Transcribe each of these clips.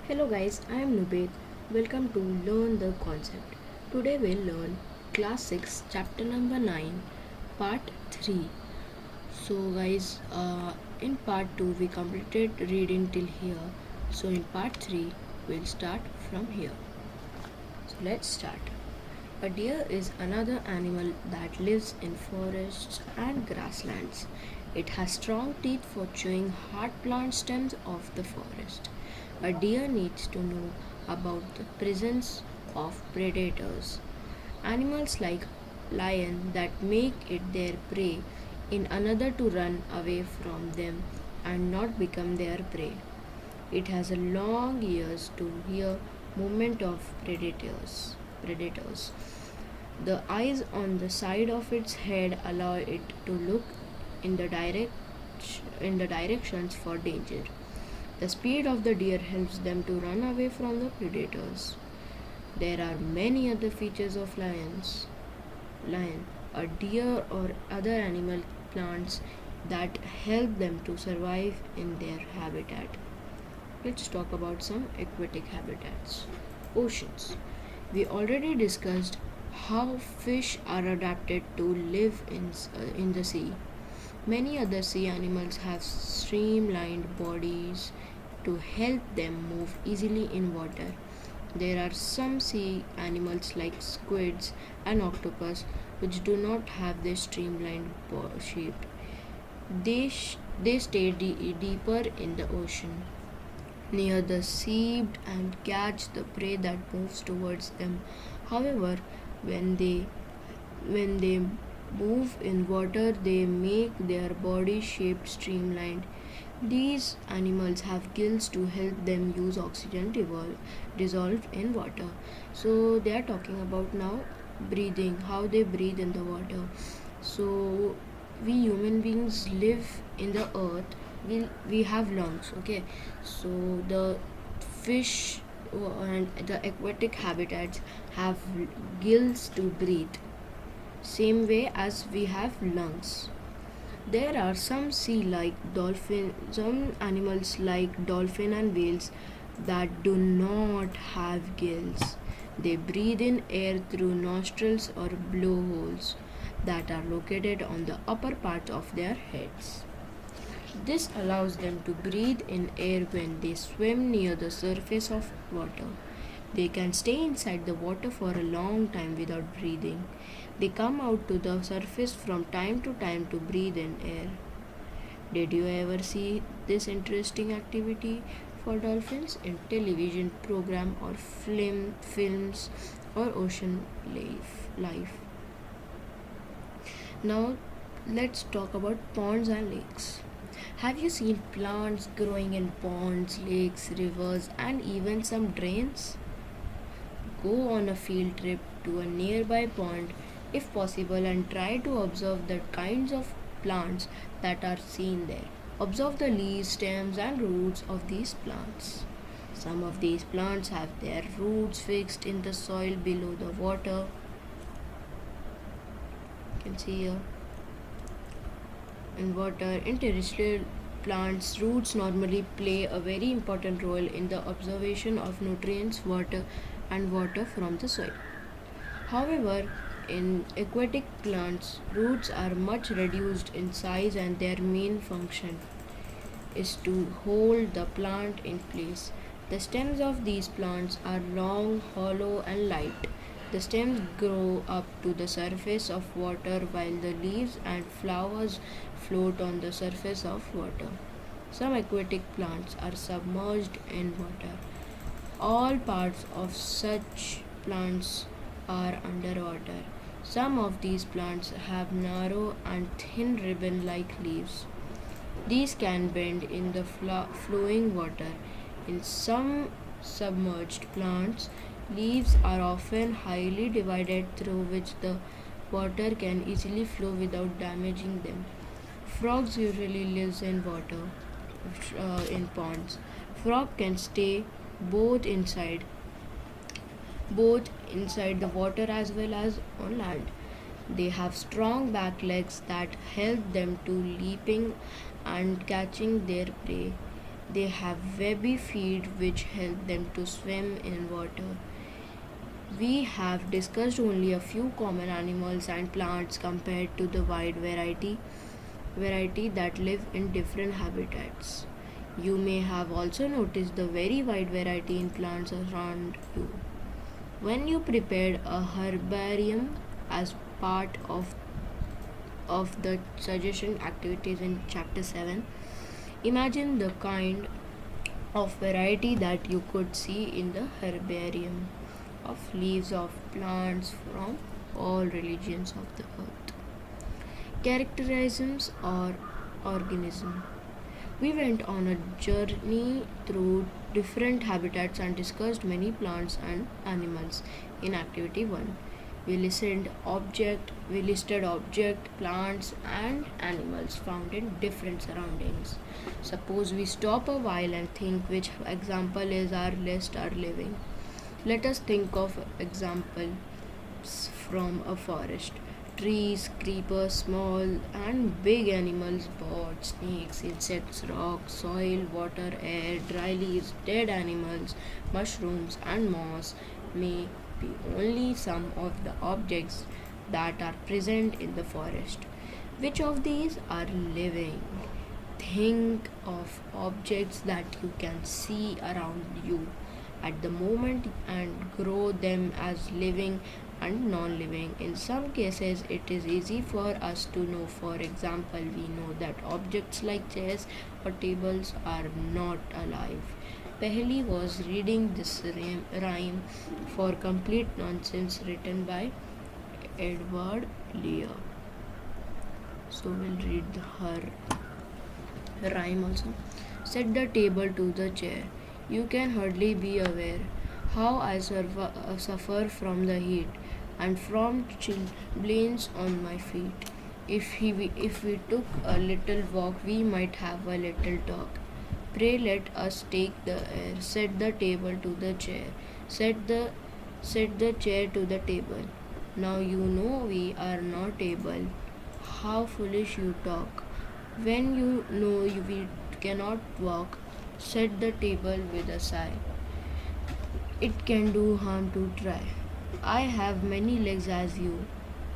Hello guys, I am Nubed. Welcome to Learn the Concept. Today we'll learn Class 6 Chapter number 9 Part 3. So guys, in Part 2 we completed reading till here. So in Part 3 we'll start from here. So let's start. A deer is another animal that lives in forests and grasslands. It has strong teeth for chewing hard plant stems of the forest. A deer needs to know about the presence of predators. Animals like lion that make it their prey in another to run away from them and not become their prey. It has a long ears to hear movement of predators. The eyes on the side of its head allow it to look in the directions for danger. The speed of the deer helps them to run away from the predators. There are many other features of lion, a deer or other animal plants that help them to survive in their habitat. Let's talk about some aquatic habitats. Oceans. We already discussed how fish are adapted to live in the sea. Many other sea animals have streamlined bodies to help them move easily in water. There are some sea animals like squids and octopus which do not have this streamlined shape. They stay deeper in the ocean near the sea and catch the prey that moves towards them. However, when they when they move in water, they make their body shape streamlined. These animals have gills to help them use oxygen dissolved in water. So they are talking about now breathing, how they breathe in the water. So we human beings live in the earth. We have lungs. Okay, so the fish and the aquatic habitats have gills to breathe, same way as we have lungs. There are some animals like dolphin and whales that do not have gills. They breathe in air through nostrils or blowholes that are located on the upper part of their heads. This allows them to breathe in air when they swim near the surface of water. They can stay inside the water for a long time without breathing. They come out to the surface from time to time to breathe in air. Did you ever see this interesting activity for dolphins in television program or films or ocean life? Now let's talk about ponds and lakes. Have you seen plants growing in ponds, lakes, rivers, and even some drains? Go on a field trip to a nearby pond if possible and try to observe the kinds of plants that are seen there. Observe the leaves, stems, and roots of these plants. Some of these plants have their roots fixed in the soil below the water. You can see here. In water, in terrestrial plants, roots normally play a very important role in the observation of nutrients, water from the soil. However, in aquatic plants, roots are much reduced in size and their main function is to hold the plant in place. The stems of these plants are long, hollow, and light. The stems grow up to the surface of water while the leaves and flowers float on the surface of water. Some aquatic plants are submerged in water. All parts of such plants are underwater. Some of these plants have narrow and thin ribbon like leaves. These can bend in the flowing water. In some submerged plants, leaves are often highly divided through which the water can easily flow without damaging them. Frogs usually lives in water, in ponds. Frog can stay both inside both inside the water as well as on land. They have strong back legs that help them to leaping and catching their prey. They have webby feet which help them to swim in water. We have discussed only a few common animals and plants compared to the wide variety that live in different habitats. You may have also noticed the very wide variety in plants around you. When you prepared a herbarium as part of the suggestion activities in chapter 7, imagine the kind of variety that you could see in the herbarium of leaves of plants from all religions of the earth. Characterisms or organism. We went on a journey through different habitats and discussed many plants and animals in activity 1. We listed object, plants and animals found in different surroundings. Suppose we stop a while and think which example is our list are living. Let us think of examples from a forest. Trees, creepers, small and big animals, birds, snakes, insects, rocks, soil, water, air, dry leaves, dead animals, mushrooms, and moss may be only some of the objects that are present in the forest. Which of these are living? Think of objects that you can see around you at the moment and grow them as living and non living. In some cases, it is easy for us to know. For example, we know that objects like chairs or tables are not alive. Pehli was reading this rhyme for Complete Nonsense written by Edward Lear. So we'll read her rhyme also. Set the table to the chair. You can hardly be aware how I suffer from the heat and from chilblains on my feet. If we took a little walk, we might have a little talk. Pray let us take the air. Set the table to the chair. Set the chair to the table. Now you know we are not able. How foolish you talk. When you know we cannot walk, set the table with a sigh. It can do harm to try. I have many legs as you.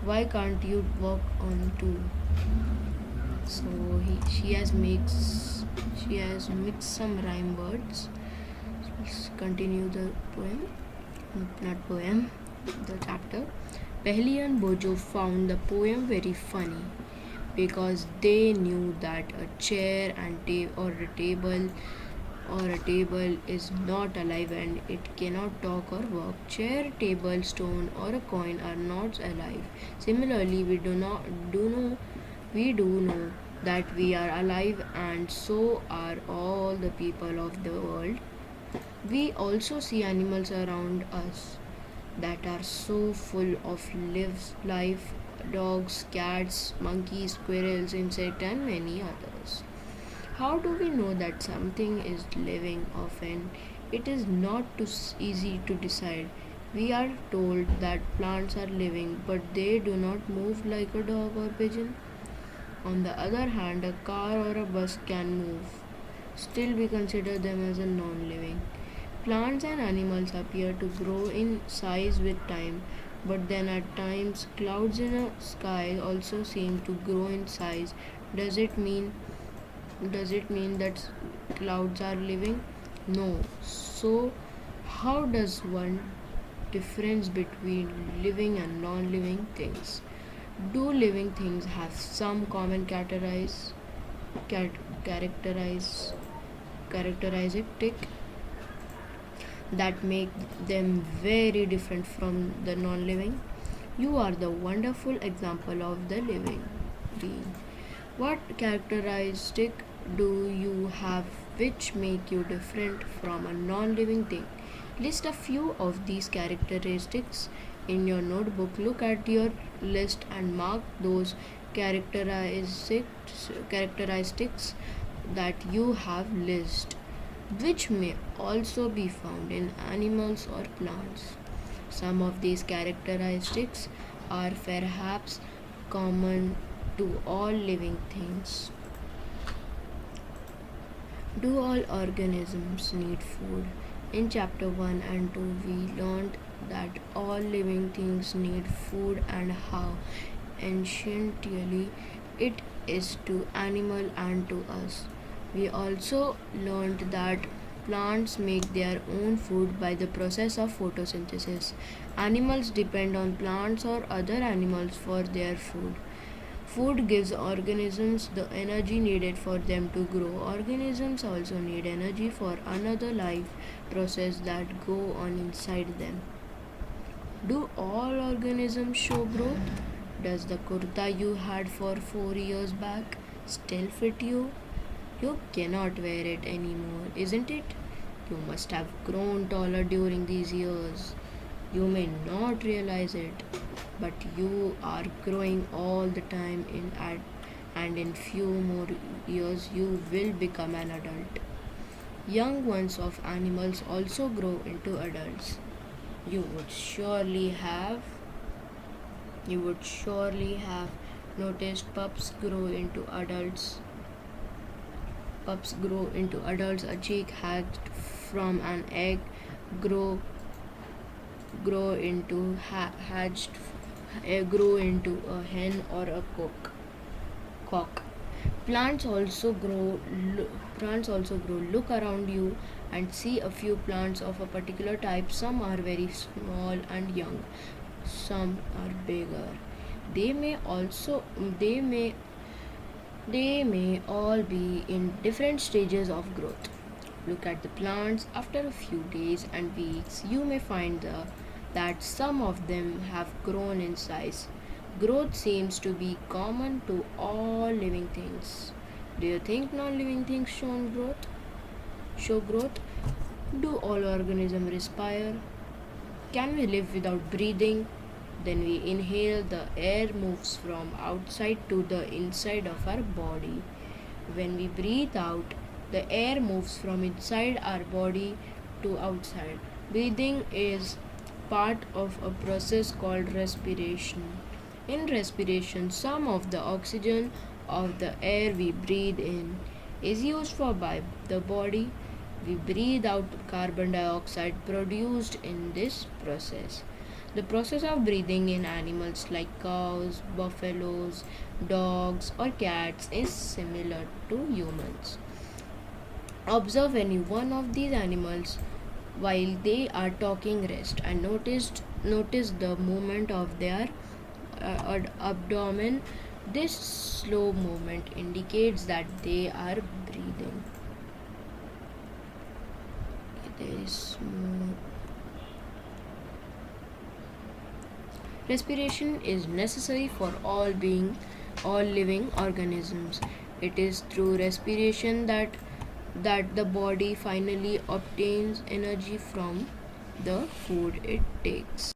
Why can't you walk on two? So she has mixed some rhyme words. Let's continue the poem. Not poem, the chapter. Pehli and Bojo found the poem very funny because they knew that a chair or a table is not alive and it cannot talk or walk. Chair, table, stone, or a coin are not alive. Similarly, we do know that we are alive, and so are all the people of the world. We also see animals around us that are so full of life, dogs, cats, monkeys, squirrels, insects, and many others. How do we know that something is living? Often it is not too easy to decide. We are told that plants are living, but they do not move like a dog or pigeon. On the other hand, a car or a bus can move. Still, we consider them as a non living. Plants and animals appear to grow in size with time, but then at times clouds in a sky also seem to grow in size. Does it mean that clouds are living? No. So how does one difference between living and non-living things? Do living things have some common characteristic that make them very different from the non-living? You are the wonderful example of the living being. What characteristic do you have which make you different from a non-living thing? List a few of these characteristics in your notebook. Look at your list and mark those characteristics that you have listed, which may also be found in animals or plants. Some of these characteristics are perhaps common to all living things. Do all organisms need food? In chapter 1 and 2, we learned that all living things need food and how essentially it is to animal and to us. We also learned that plants make their own food by the process of photosynthesis. Animals depend on plants or other animals for their food. Food gives organisms the energy needed for them to grow. Organisms also need energy for another life process that go on inside them. Do all organisms show growth? Does the kurta you had for 4 years back still fit you? You cannot wear it anymore, isn't it? You must have grown taller during these years. You may not realize it, but you are growing all the time and in few more years you will become an adult. Young ones of animals also grow into adults. You would surely have you would surely have noticed pups grow into adults. A chick hatched from an egg grow grow into hatched grow into a hen or a cock. Plants also grow. Plants also grow. Look around you and see a few plants of a particular type. Some are very small and young. Some are bigger. They may also they may all be in different stages of growth. Look at the plants after a few days and weeks. You may find that some of them have grown in size. Growth seems to be common to all living things. Do you think non-living things show growth? Do all organisms respire? Can we live without breathing? Then we inhale, the air moves from outside to the inside of our body. When we breathe out, the air moves from inside our body to outside. Breathing is part of a process called respiration. In respiration, some of the oxygen of the air we breathe in is used for by the body. We breathe out carbon dioxide produced in this process. The process of breathing in animals like cows, buffaloes, dogs, or cats is similar to humans. Observe any one of these animals while they are talking rest and notice the movement of their abdomen. This slow movement indicates that they are breathing. There is more. Respiration is necessary for all living organisms. It is through respiration that the body finally obtains energy from the food it takes.